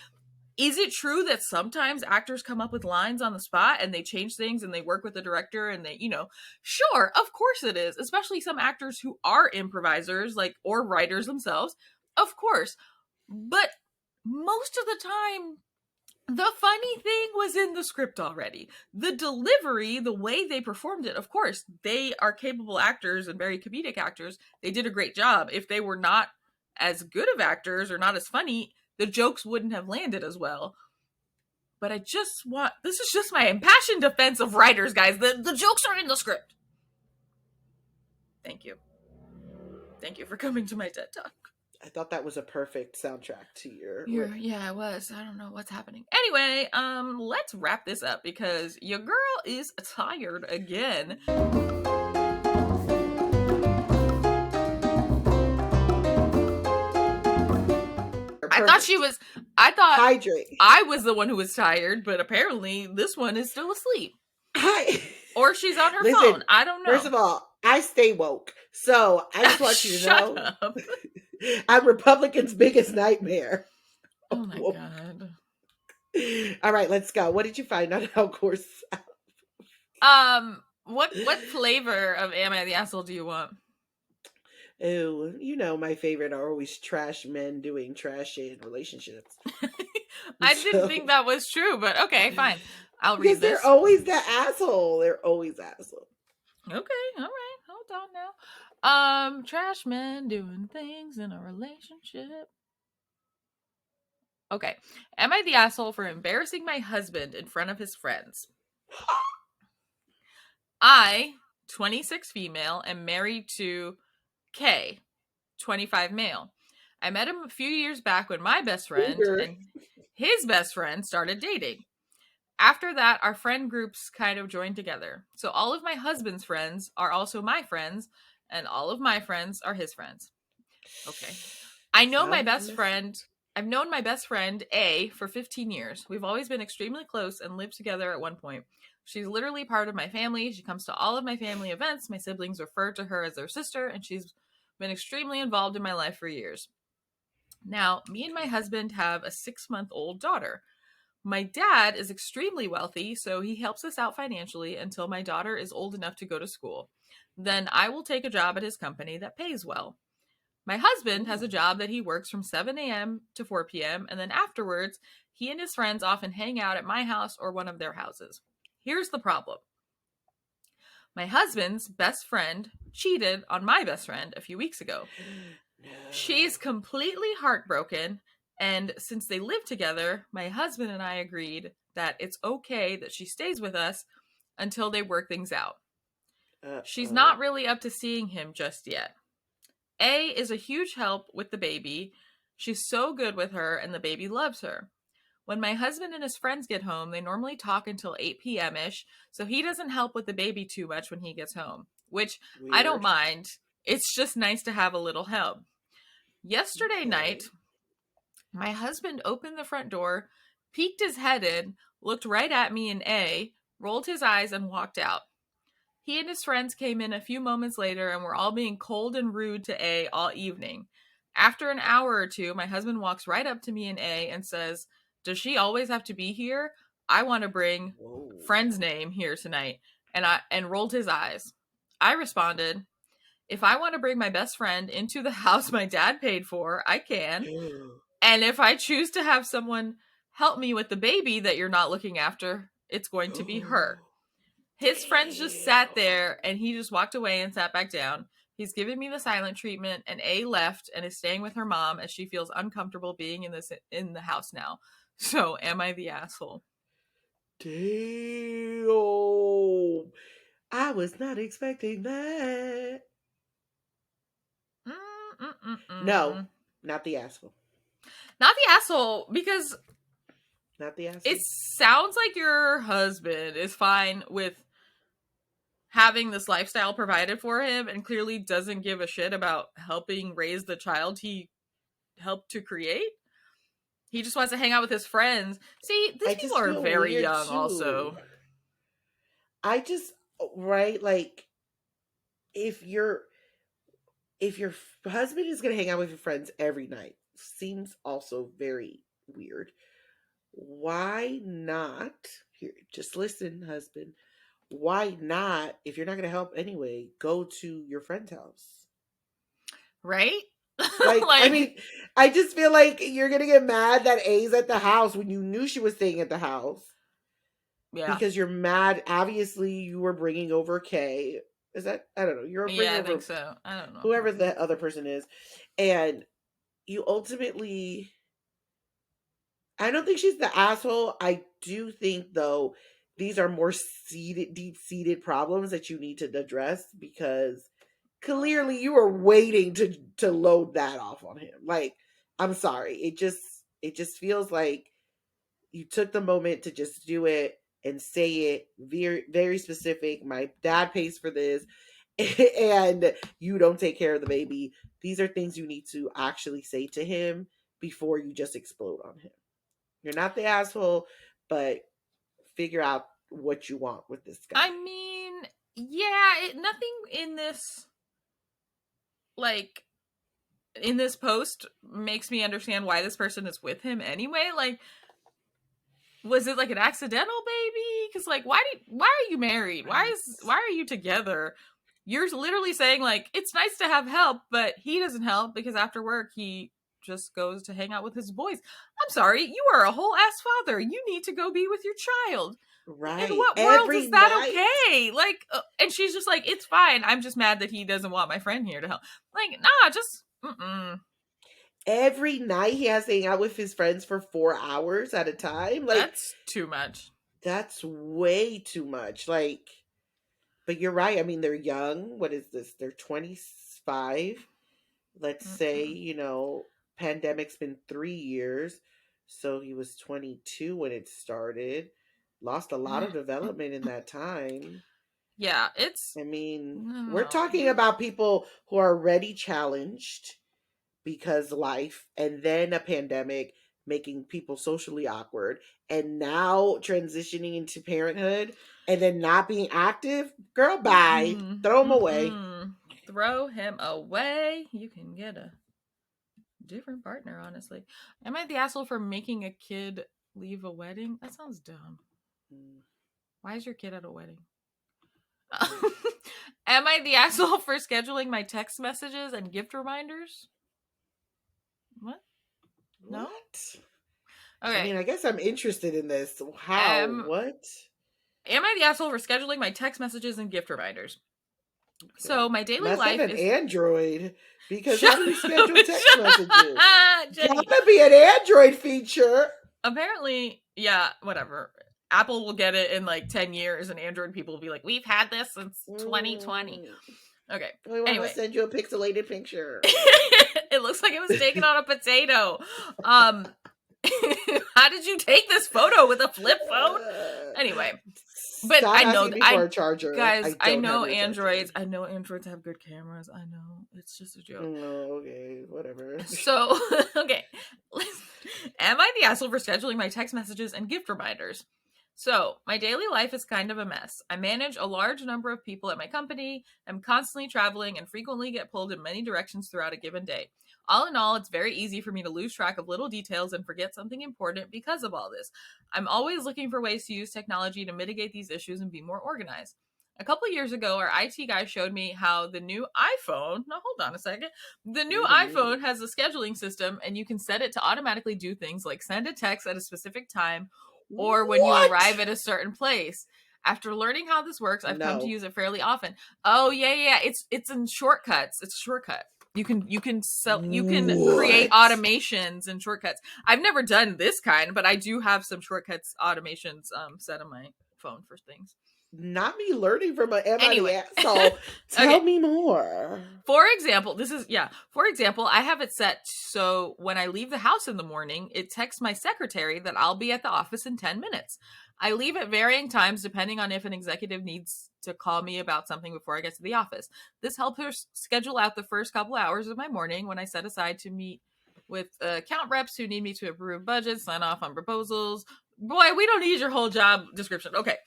[SPEAKER 3] Is it true that sometimes actors come up with lines on the spot and they change things and they work with the director and they, sure, of course it is, especially some actors who are improvisers, like, or writers themselves, of course. But most of the time, the funny thing was in the script already. The delivery, the way they performed it, of course, they are capable actors and very comedic actors. They did a great job. If they were not as good of actors or not as funny, the jokes wouldn't have landed as well. But this is just my impassioned defense of writers, guys. The jokes are in the script. Thank you. Thank you for coming to my TED Talk.
[SPEAKER 2] I thought that was a perfect soundtrack to your.
[SPEAKER 3] Yeah, it was. I don't know what's happening. Anyway, let's wrap this up because your girl is tired again. I thought
[SPEAKER 2] hydrate.
[SPEAKER 3] I was the one who was tired, but apparently this one is still asleep. Or she's on her phone. I don't know.
[SPEAKER 2] First of all, I stay woke. So I just want you to know
[SPEAKER 3] up.
[SPEAKER 2] I'm Republican's biggest nightmare.
[SPEAKER 3] Oh my God.
[SPEAKER 2] All right, let's go. What did you find out how course?
[SPEAKER 3] What flavor of Am I the Asshole do you want?
[SPEAKER 2] Oh, my favorite are always trash men doing trash shit in relationships.
[SPEAKER 3] I didn't think that was true, but okay, fine. I'll read this.
[SPEAKER 2] They're always the asshole. They're always asshole.
[SPEAKER 3] Okay, all right. Hold on now. Trash men doing things in a relationship. Okay. Am I the asshole for embarrassing my husband in front of his friends? I, 26 female, am married to K, 25 male. I met him a few years back when my best friend and his best friend started dating. After that, our friend groups kind of joined together. So all of my husband's friends are also my friends, and all of my friends are his friends. Okay. I've known my best friend, A, for 15 years. We've always been extremely close and lived together at one point. She's literally part of my family. She comes to all of my family events. My siblings refer to her as their sister, and she's been extremely involved in my life for years. Now, me and my husband have a 6-month-old daughter. My dad is extremely wealthy, so he helps us out financially until my daughter is old enough to go to school. Then I will take a job at his company that pays well. My husband has a
[SPEAKER 2] Ooh.
[SPEAKER 3] job that he works from 7 a.m. to 4 p.m., and then afterwards, he and his friends often hang out at my house or one of their houses. Here's the problem: my husband's best friend cheated on my best friend a few weeks ago.
[SPEAKER 2] No.
[SPEAKER 3] She's completely heartbroken, and since they live together, my husband and I agreed that it's okay that she stays with us until they work things out. She's
[SPEAKER 2] Uh-oh.
[SPEAKER 3] not really up to seeing him just yet. A is a huge help with the baby. She's so good with her, and the baby loves her. When my husband and his friends get home, they normally talk until 8 p.m. ish, so he doesn't help with the baby too much when he gets home, which I don't
[SPEAKER 2] Weird.
[SPEAKER 3] mind. It's just nice to have a little help. Yesterday night,
[SPEAKER 2] Okay.
[SPEAKER 3] my husband opened the front door, peeked his head in, looked right at me and A, rolled his eyes, and walked out. He and his friends came in a few moments later and were all being cold and rude to A all evening. After an hour or two, my husband walks right up to me and A and says, "Does she always have to be here? I want to bring
[SPEAKER 2] Whoa.
[SPEAKER 3] friend's name here tonight." And rolled his eyes. I responded, "If I want to bring my best friend into the house my dad paid for, I can. And if I choose to have someone help me with the baby that you're not looking after, it's going to be her." His friends just sat
[SPEAKER 2] Damn.
[SPEAKER 3] there and he just walked away and sat back down. He's giving me the silent treatment, and A left and is staying with her mom as she feels uncomfortable being in the house now. So, am I the asshole?
[SPEAKER 2] Damn. I was not expecting that. No,
[SPEAKER 3] Mm-mm-mm-mm.
[SPEAKER 2] not the asshole.
[SPEAKER 3] Not the asshole, because
[SPEAKER 2] Not the
[SPEAKER 3] it
[SPEAKER 2] asshole.
[SPEAKER 3] sounds like your husband is fine with having this lifestyle provided for him and clearly doesn't give a shit about helping raise the child he helped to create. He just wants to hang out with his friends. See, these
[SPEAKER 2] I
[SPEAKER 3] people
[SPEAKER 2] just
[SPEAKER 3] are
[SPEAKER 2] feel
[SPEAKER 3] very
[SPEAKER 2] weird
[SPEAKER 3] young
[SPEAKER 2] too.
[SPEAKER 3] also.
[SPEAKER 2] I just right like if your if your husband is gonna hang out with your friends every night, seems also very weird. Why not? Here, just listen, husband. Why not? If you're not gonna help anyway, go to your friend's house.
[SPEAKER 3] Right?
[SPEAKER 2] Like, I
[SPEAKER 3] Like,
[SPEAKER 2] mean, I just feel like you're gonna get mad that A's at the house when you knew she was staying at the house
[SPEAKER 3] yeah.
[SPEAKER 2] because you're mad. Obviously, you were bringing over Kay. Is that I don't know? You're bringing
[SPEAKER 3] Yeah, I think
[SPEAKER 2] over
[SPEAKER 3] so. I don't know.
[SPEAKER 2] whoever the other person is, and you ultimately. I don't think she's the asshole. I do think though these are more seated, deep seated problems that you need to address because clearly you were waiting to load that off on him. Like, I'm sorry. It just feels like you took the moment to just do it and say it very very specific. My dad pays for this and you don't take care of the baby. These are things you need to actually say to him before you just explode on him. You're not the asshole, but figure out what you want with this
[SPEAKER 3] I
[SPEAKER 2] guy.
[SPEAKER 3] mean, yeah, nothing in this, like, in this post makes me understand why this person is with him anyway. Like, was it like an accidental baby? Because, like, why are you married?
[SPEAKER 2] Right.
[SPEAKER 3] Why are you together? You're literally saying, like, it's nice to have help, but he doesn't help because after work he just goes to hang out with his boys. I'm sorry, you are a whole ass father. You need to go be with your child. In
[SPEAKER 2] Right.
[SPEAKER 3] what world
[SPEAKER 2] Every
[SPEAKER 3] is that
[SPEAKER 2] night.
[SPEAKER 3] okay? Like, and she's just like, it's fine. I'm just mad that he doesn't want my friend here to help. Like, nah, just,
[SPEAKER 2] Every night he has to hang out with his friends for 4 hours at a time. Like,
[SPEAKER 3] that's too much.
[SPEAKER 2] that's way too much. Like, but you're right. I mean, they're young. What is this? They're 25. Let's say,
[SPEAKER 3] Mm-mm.
[SPEAKER 2] pandemic's been 3 years. So he was 22 when it started. Lost a lot of development in that time.
[SPEAKER 3] Yeah, it's,
[SPEAKER 2] I mean, we're
[SPEAKER 3] no,
[SPEAKER 2] talking about people who are already challenged because life and then a pandemic making people socially awkward and now transitioning into parenthood and then not being active. Girl, bye.
[SPEAKER 3] mm-mm,
[SPEAKER 2] Throw them away.
[SPEAKER 3] mm-mm. Throw him away. You can get a different partner, honestly. Am I the asshole for making a kid leave a wedding? That sounds dumb. Why is your kid at a wedding? Am I the asshole for scheduling my text messages and gift reminders? What? No?
[SPEAKER 2] What?
[SPEAKER 3] Okay.
[SPEAKER 2] I mean, I guess I'm interested in this. How? What?
[SPEAKER 3] Am I the asshole for scheduling my text messages and gift reminders? Okay. So my daily
[SPEAKER 2] Must
[SPEAKER 3] life
[SPEAKER 2] have an
[SPEAKER 3] is
[SPEAKER 2] Android, because how do you schedule text messages?
[SPEAKER 3] Jenny.
[SPEAKER 2] Gotta be an Android feature.
[SPEAKER 3] Apparently, yeah, whatever. Apple will get it in like 10 years, and Android people will be like, we've had this since 2020. Okay.
[SPEAKER 2] We want to send you a pixelated picture.
[SPEAKER 3] It looks like it was taken on a potato. How did you take this photo with a flip phone? Anyway, but
[SPEAKER 2] stop
[SPEAKER 3] I know
[SPEAKER 2] for a charger,
[SPEAKER 3] guys. I know Androids. I know Androids have good cameras. I know it's just a joke.
[SPEAKER 2] Oh, okay, whatever.
[SPEAKER 3] So, okay, am I the asshole for scheduling my text messages and gift reminders? So, my daily life is kind of a mess. I manage a large number of people at my company, am constantly traveling, and frequently get pulled in many directions throughout a given day. All in all, it's very easy for me to lose track of little details and forget something important because of all this. I'm always looking for ways to use technology to mitigate these issues and be more organized. A couple years ago, our IT guy showed me how the new iPhone, now hold on a second, the new iPhone has a scheduling system, and you can set it to automatically do things like send a text at a specific time or when you arrive at a certain place. After learning how this works, I've come to use it fairly often. Oh yeah, it's in shortcuts. It's a shortcut. You can create automations and shortcuts. I've never done this kind, but I do have some shortcuts automations set on my phone for things.
[SPEAKER 2] Not me learning from an MIT asshole. Tell me more.
[SPEAKER 3] For example, I have it set so when I leave the house in the morning, it texts my secretary that I'll be at the office in 10 minutes. I leave at varying times depending on if an executive needs to call me about something before I get to the office. This helps her schedule out the first couple hours of my morning when I set aside to meet with account reps who need me to approve budgets, sign off on proposals. Boy, we don't need your whole job description. Okay.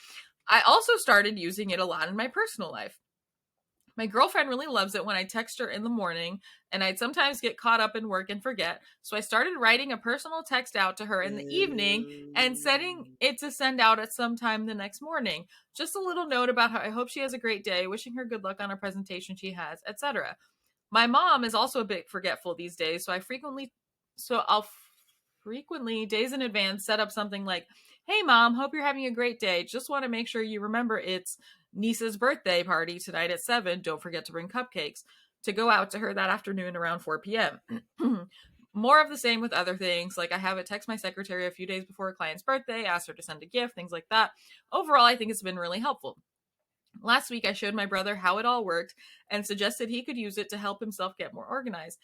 [SPEAKER 3] I also started using it a lot in my personal life. My girlfriend really loves it when I text her in the morning, and I'd sometimes get caught up in work and forget. So I started writing a personal text out to her in the evening and setting it to send out at some time the next morning. Just a little note about how I hope she has a great day, wishing her good luck on her presentation she has, etc. My mom is also a bit forgetful these days, so I'll frequently days in advance set up something like, hey mom, hope you're having a great day. Just want to make sure you remember it's niece's birthday party tonight at 7. Don't forget to bring cupcakes, to go out to her that afternoon around 4 p.m. More of the same with other things, like I have it text my secretary a few days before a client's birthday, ask her to send a gift, things like that. Overall, I think it's been really helpful. Last week, I showed my brother how it all worked and suggested he could use it to help himself get more organized.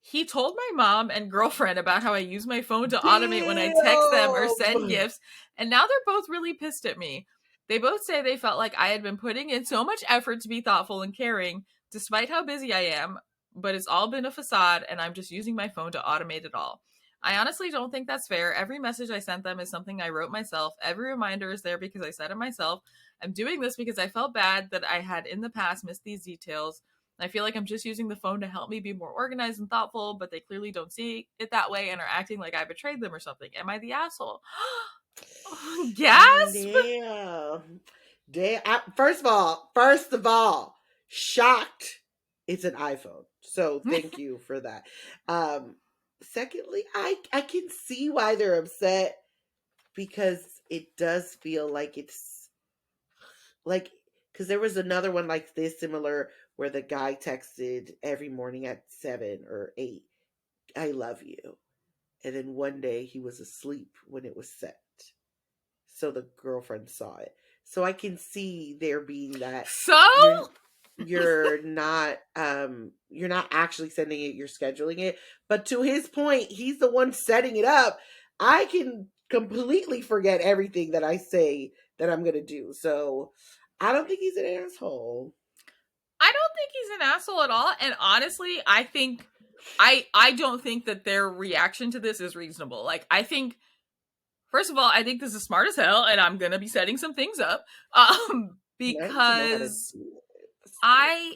[SPEAKER 3] He told my mom and girlfriend about how I use my phone to automate when I text them or send gifts, and now they're both really pissed at me. They both say they felt like I had been putting in so much effort to be thoughtful and caring, despite how busy I am, but it's all been a facade, and I'm just using my phone to automate it all. I honestly don't think that's fair. Every message I sent them is something I wrote myself. Every reminder is there because I said it myself. I'm doing this because I felt bad that I had in the past missed these details. I feel like I'm just using the phone to help me be more organized and thoughtful, but they clearly don't see it that way and are acting like I betrayed them or something. Am I the asshole? Gasp!
[SPEAKER 2] Damn. First of all, shocked it's an iPhone. So thank you for that. Secondly, I can see why they're upset, because it does feel like it's like, because there was another one like this similar where the guy texted every morning at 7 or 8, I love you. And then one day he was asleep when it was set. So the girlfriend saw it. So I can see there being that.
[SPEAKER 3] So
[SPEAKER 2] you're not actually sending it, you're scheduling it. But to his point, he's the one setting it up. I can completely forget everything that I say that I'm going to do. So I don't think he's an asshole.
[SPEAKER 3] I don't think he's an asshole at all. And honestly, I think I don't think that their reaction to this is reasonable. Like, I think, first of all, I think this is smart as hell, and I'm gonna be setting some things up. Because I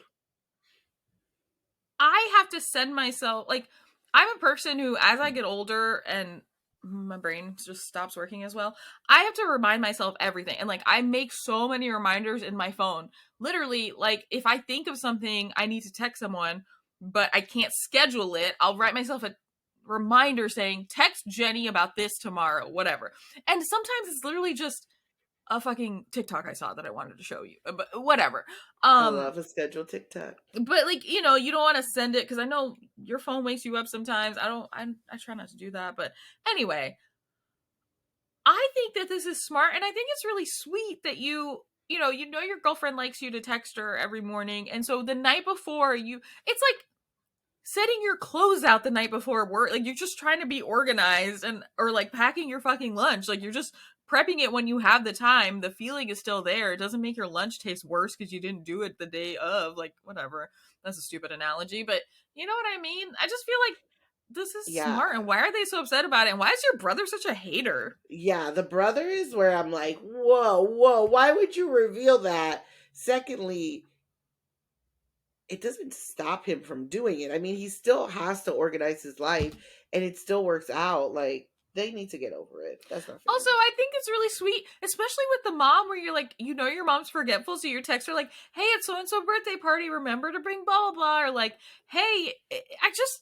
[SPEAKER 3] have to send myself, like, I'm a person who, as I get older and my brain just stops working as well. I have to remind myself everything. And like I make so many reminders in my phone. Literally, like if I think of something I need to text someone, but I can't schedule it, I'll write myself a reminder saying, text Jenny about this tomorrow, whatever. And sometimes it's literally just a fucking TikTok I saw that I wanted to show you. But whatever.
[SPEAKER 2] I love a scheduled TikTok.
[SPEAKER 3] But like, you know, you don't want to send it because I know your phone wakes you up sometimes. I try not to do that. But anyway, I think that this is smart, and I think it's really sweet that you know your girlfriend likes you to text her every morning, and so the night before it's like setting your clothes out the night before work. Like you're just trying to be organized and or like packing your fucking lunch. Like you're just prepping it when you have the time. The feeling is still there. It doesn't make your lunch taste worse because you didn't do it the day of. Like whatever. That's a stupid analogy, but you know what I mean? I just feel like this is
[SPEAKER 2] Yeah.
[SPEAKER 3] smart, and why are they so upset about it? And why is your brother such a hater?
[SPEAKER 2] Yeah, the brother is where I'm like, whoa, why would you reveal that? Secondly, it doesn't stop him from doing it. I mean, he still has to organize his life and it still works out. Like, they need to get over it. That's not fair.
[SPEAKER 3] Also, I think it's really sweet, especially with the mom, where you're like, you know, your mom's forgetful, so your text her like, "Hey, it's so and so birthday party. Remember to bring blah blah blah," or like, "Hey, I just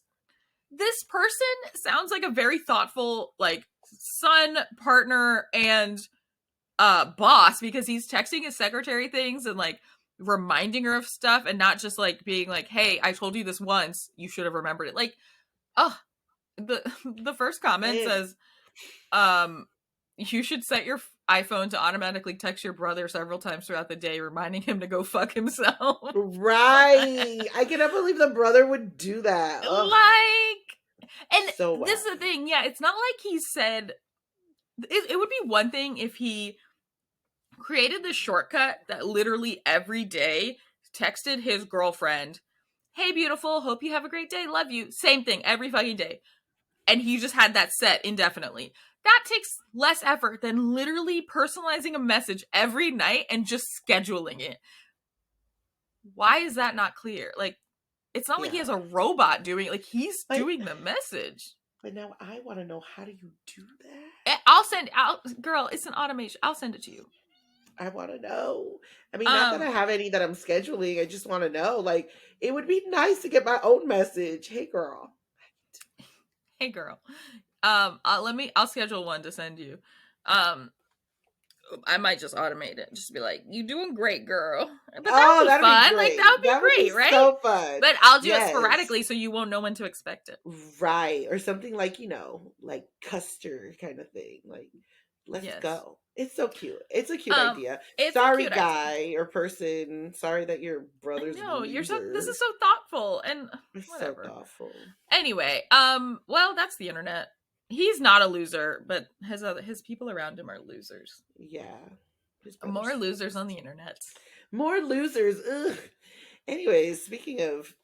[SPEAKER 3] this person sounds like a very thoughtful like son, partner, and boss because he's texting his secretary things and like reminding her of stuff and not just like being like, "Hey, I told you this once. You should have remembered it." Like, oh, the the first comment
[SPEAKER 2] And
[SPEAKER 3] says, you should set your iPhone to automatically text your brother several times throughout the day, reminding him to go fuck himself.
[SPEAKER 2] right. I cannot believe the brother would do that. Ugh,
[SPEAKER 3] Like,
[SPEAKER 2] so
[SPEAKER 3] and this is the
[SPEAKER 2] wacky.
[SPEAKER 3] thing. Yeah, it's not like he said, it would be one thing if he created this shortcut that literally every day texted his girlfriend, "Hey, beautiful, hope you have a great day, love you." Same thing every fucking day. And he just had that set indefinitely. That takes less effort than literally personalizing a message every night and just scheduling it. Why is that not clear? Like, it's not like he
[SPEAKER 2] Yeah.
[SPEAKER 3] has a robot doing it. Like, he's
[SPEAKER 2] But
[SPEAKER 3] doing the message.
[SPEAKER 2] but now I want to know, how do you do that?
[SPEAKER 3] I'll send out, girl, it's an automation. I'll send it to you.
[SPEAKER 2] I want to know. I mean, not that I
[SPEAKER 3] Um,
[SPEAKER 2] have any that I'm scheduling. I just want to know. Like, it would be nice to get my own message. Hey, girl.
[SPEAKER 3] hey girl. I'll schedule one to send you. Um, I might just automate it. Just be like, "You doing great, girl." But that
[SPEAKER 2] Oh,
[SPEAKER 3] would be
[SPEAKER 2] that'd be
[SPEAKER 3] fun. Like that
[SPEAKER 2] great.
[SPEAKER 3] would be
[SPEAKER 2] That would be
[SPEAKER 3] great, right?
[SPEAKER 2] so fun.
[SPEAKER 3] But I'll do it
[SPEAKER 2] Yes.
[SPEAKER 3] sporadically so you won't know when to expect it.
[SPEAKER 2] Right. Or something like, like custard kind of thing. Like, let's
[SPEAKER 3] Yes.
[SPEAKER 2] go. It's so cute. It's a cute idea.
[SPEAKER 3] It's a
[SPEAKER 2] Sorry,
[SPEAKER 3] cute idea.
[SPEAKER 2] guy or person. Sorry that your
[SPEAKER 3] I
[SPEAKER 2] brother's a
[SPEAKER 3] know, you're so this is
[SPEAKER 2] loser.
[SPEAKER 3] so thoughtful and
[SPEAKER 2] It's so
[SPEAKER 3] whatever.
[SPEAKER 2] thoughtful.
[SPEAKER 3] Anyway, well, that's the internet. He's not a loser, but his people around him are losers.
[SPEAKER 2] Yeah. His brother
[SPEAKER 3] More losers on
[SPEAKER 2] sucks.
[SPEAKER 3] the internet.
[SPEAKER 2] More losers. Ugh. Anyways, speaking of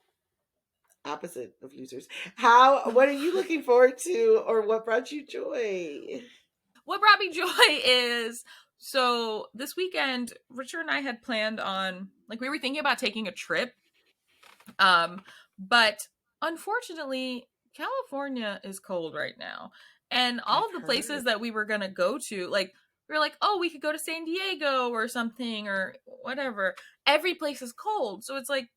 [SPEAKER 2] opposite of losers, what are you looking forward to, or what brought you joy?
[SPEAKER 3] What brought me joy is so this weekend, Richard and I had planned on like we were thinking about taking a trip. But unfortunately, California is cold right now. And all
[SPEAKER 2] I've
[SPEAKER 3] of the places
[SPEAKER 2] heard.
[SPEAKER 3] that we were gonna go to, like we were like, oh, we could go to San Diego or something or whatever. Every place is cold. So it's like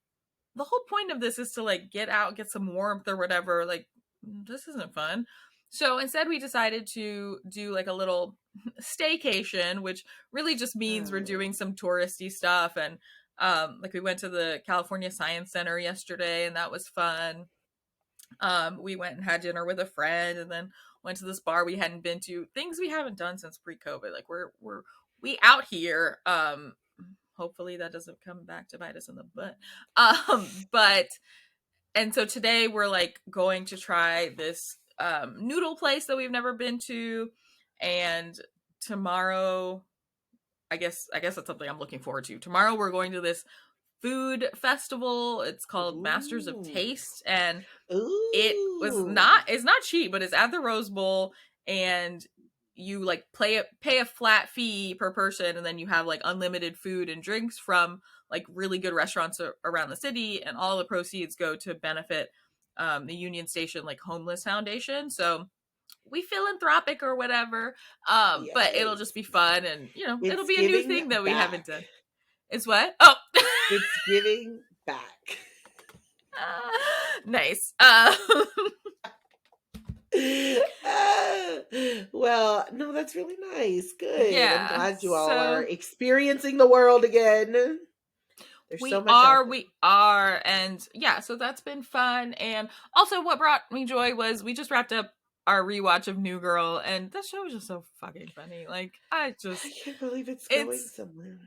[SPEAKER 3] the whole point of this is to like get out, get some warmth or whatever. Like this isn't fun. So instead we decided to do like a little staycation, which really just means we're
[SPEAKER 2] Oh.
[SPEAKER 3] doing some touristy stuff and like we went to the California Science Center yesterday and that was fun. We went and had dinner with a friend and then went to this bar we hadn't been to. Things we haven't done since pre-COVID. Like we out here. Hopefully that doesn't come back to bite us in the butt. But and so today we're like going to try this noodle place that we've never been to, and tomorrow I guess that's something I'm looking forward to. Tomorrow we're going to this food festival. It's called Masters of
[SPEAKER 2] Ooh.
[SPEAKER 3] Taste, and
[SPEAKER 2] Ooh.
[SPEAKER 3] it's not cheap, but it's at the Rose Bowl, and you like pay a flat fee per person, and then you have like unlimited food and drinks from like really good restaurants around the city, and all the proceeds go to benefit the Union Station like homeless foundation. So we philanthropic or whatever. But it'll just be
[SPEAKER 2] Yes.
[SPEAKER 3] fun, and it'll
[SPEAKER 2] It's
[SPEAKER 3] be a new
[SPEAKER 2] giving
[SPEAKER 3] thing that we haven't
[SPEAKER 2] back.
[SPEAKER 3] done. It's what? Oh.
[SPEAKER 2] It's giving back.
[SPEAKER 3] Nice.
[SPEAKER 2] Well, no, that's really nice. Good. I'm
[SPEAKER 3] Yeah.
[SPEAKER 2] glad you all are
[SPEAKER 3] So
[SPEAKER 2] experiencing the world again. There's so much out there.
[SPEAKER 3] we are, and yeah. So that's been fun, and also what brought me joy was we just wrapped up our rewatch of New Girl, and that show was just so fucking funny. Like
[SPEAKER 2] I can't believe it's going
[SPEAKER 3] it's
[SPEAKER 2] somewhere.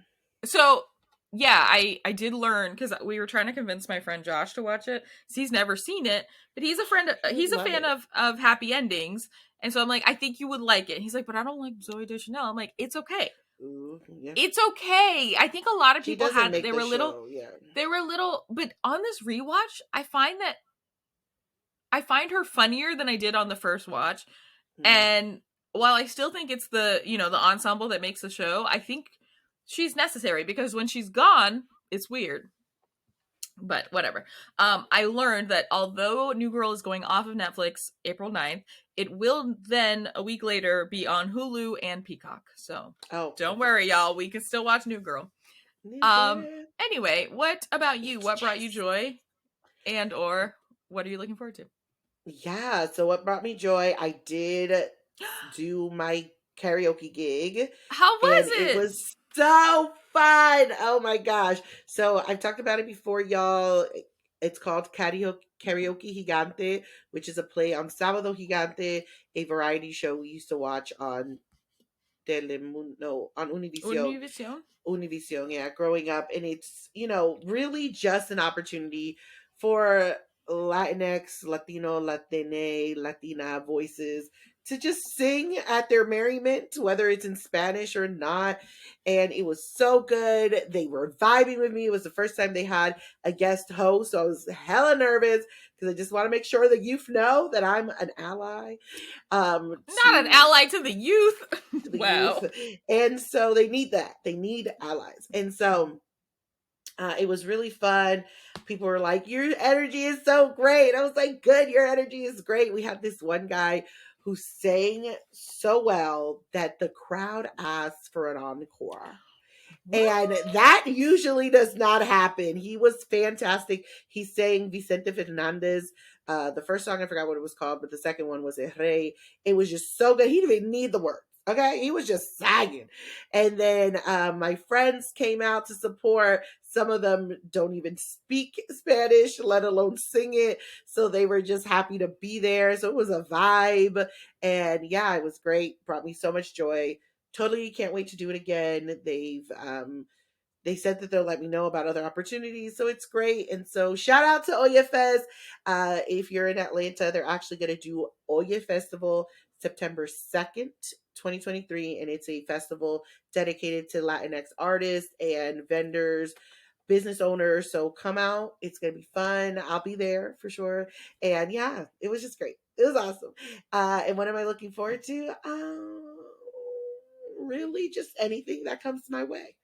[SPEAKER 3] so yeah, I did learn because we were trying to convince my friend Josh to watch it because he's never seen it, but
[SPEAKER 2] He would
[SPEAKER 3] he's a
[SPEAKER 2] love
[SPEAKER 3] fan
[SPEAKER 2] it.
[SPEAKER 3] of happy endings, and so I'm like, I think you would like it. And he's like, but I don't like Zoe Deschanel. I'm like, it's okay.
[SPEAKER 2] Ooh, yeah.
[SPEAKER 3] It's okay. I think a lot of
[SPEAKER 2] She
[SPEAKER 3] people
[SPEAKER 2] doesn't
[SPEAKER 3] had
[SPEAKER 2] make the show, yeah.
[SPEAKER 3] they were little, but on this rewatch, I find her funnier than I did on the first watch. And while I still think it's the ensemble that makes the show, I think she's necessary because when she's gone, it's weird. But whatever. I learned that although New Girl is going off of Netflix April 9th, it will then a week later be on Hulu and Peacock. So don't worry, y'all. We can still watch New Girl. Anyway, what about you? What brought you joy? And or what are you looking forward to?
[SPEAKER 2] Yeah, so what brought me joy, I did do my karaoke gig.
[SPEAKER 3] How was
[SPEAKER 2] and
[SPEAKER 3] it?
[SPEAKER 2] It was so fun. Oh my gosh. So I've talked about it before, y'all. It's called Karaoke Gigante, which is a play on Sábado Gigante, a variety show we used to watch on Telemundo, on Univision. Univision, yeah, growing up. And it's, really just an opportunity for Latinx, Latino, Latine, Latina voices to just sing at their merriment, whether it's in Spanish or not. And it was so good. They were vibing with me. It was the first time they had a guest host. So I was hella nervous because I just want to make sure the youth know that I'm an ally.
[SPEAKER 3] Not an ally to the youth.
[SPEAKER 2] To the
[SPEAKER 3] Wow.
[SPEAKER 2] youth. And so they need that. They need allies. And so it was really fun. People were like, your energy is so great. I was like, good, your energy is great. We had this one guy who sang so well that the crowd asked for an encore. And that usually does not happen. He was fantastic. He sang Vicente Fernandez. The first song, I forgot what it was called, but the second one was El Rey. It was just so good. He didn't even need the words. Okay, he was just singing. And then my friends came out to support. Some of them don't even speak Spanish, let alone sing it. So they were just happy to be there. So it was a vibe. And yeah, it was great. Brought me so much joy. Totally can't wait to do it again. They said that they'll let me know about other opportunities, so it's great. And so shout out to Oye Fest. If you're in Atlanta, they're actually going to do Oye Festival September 2nd, 2023, and it's a festival dedicated to Latinx artists and vendors, business owners. So come out. It's going to be fun. I'll be there for sure. And yeah, it was just great. It was awesome. And what am I looking forward to? Really just anything that comes my way.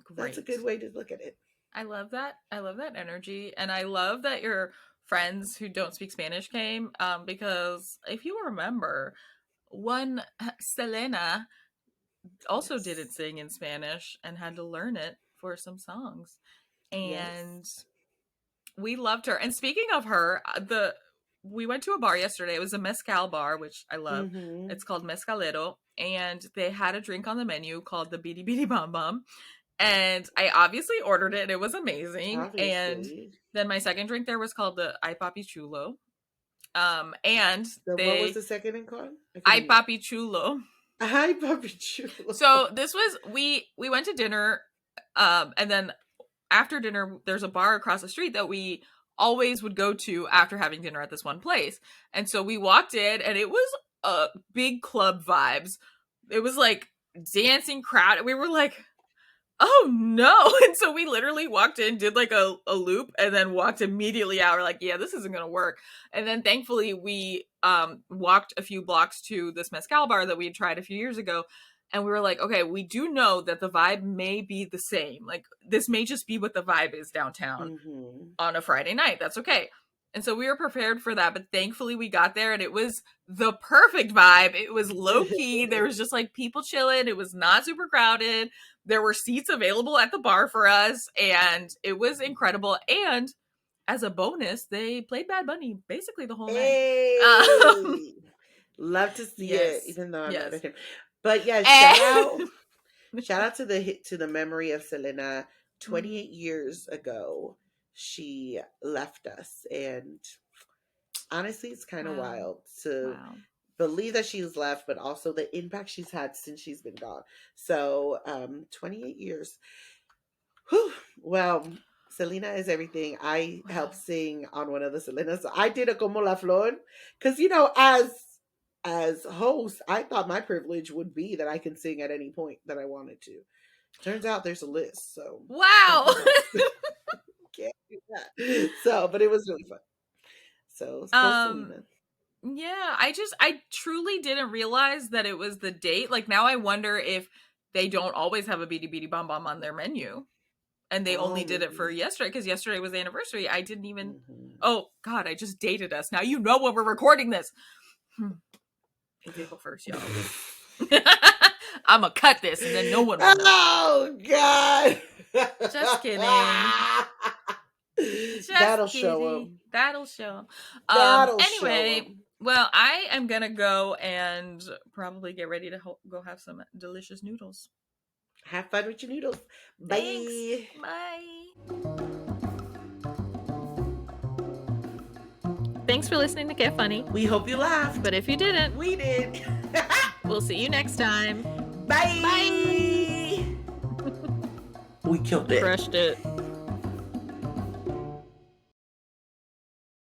[SPEAKER 3] Great.
[SPEAKER 2] That's a good way to look at it.
[SPEAKER 3] I love that. I love that energy. And I love that your friends who don't speak Spanish came, because if you remember, one Selena also didn't sing in Spanish and had to learn it for some songs. And we loved her. And speaking of her, we went to a bar yesterday. It was a mezcal bar, which I love.
[SPEAKER 2] Mm-hmm.
[SPEAKER 3] It's called Mezcalero. And they had a drink on the menu called the Bidi Bidi Bom Bom. And I obviously ordered it. And it was amazing.
[SPEAKER 2] Obviously.
[SPEAKER 3] And then my second drink there was called the Ay Papi Chulo. And
[SPEAKER 2] what was the second one called?
[SPEAKER 3] Ay Papi Chulo.
[SPEAKER 2] Ay Papi Chulo.
[SPEAKER 3] So this was, we went to dinner. And then after dinner, there's a bar across the street that we always would go to after having dinner at this one place. And so we walked in and it was big club vibes. It was like dancing crowd. We were like, oh no. And so we literally walked in, did like a loop, and then walked immediately out. We're like, yeah, this isn't going to work. And then thankfully we walked a few blocks to this mezcal bar that we had tried a few years ago. And we were like, okay, we do know that the vibe may be the same. Like, this may just be what the vibe is downtown on a Friday night. That's okay. And so we were prepared for that, but thankfully we got there and it was the perfect vibe. It was low key. There was just like people chilling. It was not super crowded. There were seats available at the bar for us and it was incredible. And as a bonus, they played Bad Bunny basically the whole night.
[SPEAKER 2] Love to see it, even though I'm mad at him. But yeah, shout out to the memory of Selena. 28 years ago, she left us, and honestly, it's kind of wild to believe that she's left, but also the impact she's had since she's been gone. So, 28 years. Whew. Well, Selena is everything. I helped sing on one of the Selenas. So I did a Como la Flor because, you know, as host, I thought my privilege would be that I can sing at any point that I wanted to. Turns out there's a list. So
[SPEAKER 3] wow.
[SPEAKER 2] Can't do that. So, but it was really fun. So, Selena.
[SPEAKER 3] Yeah, I truly didn't realize that it was the date. Like now I wonder if they don't always have a Beady Beady Bom Bom on their menu. And they only did it for yesterday because yesterday was the anniversary. I didn't even oh god, I just dated us. Now you know when we're recording this. April 1st, y'all. I'ma cut this and then no one will know.
[SPEAKER 2] Oh god.
[SPEAKER 3] Just kidding.
[SPEAKER 2] That'll show him.
[SPEAKER 3] That'll show him. Anyway,
[SPEAKER 2] show him.
[SPEAKER 3] Well, I am gonna go and probably get ready to go have some delicious noodles.
[SPEAKER 2] Have fun with your noodles. Bye.
[SPEAKER 3] Thanks. Bye. Thanks for listening to Get Funny.
[SPEAKER 2] We hope you laughed.
[SPEAKER 3] But if you didn't,
[SPEAKER 2] we did.
[SPEAKER 3] We'll see you next time.
[SPEAKER 2] Bye.
[SPEAKER 3] Bye.
[SPEAKER 2] We killed it.
[SPEAKER 3] Crushed it.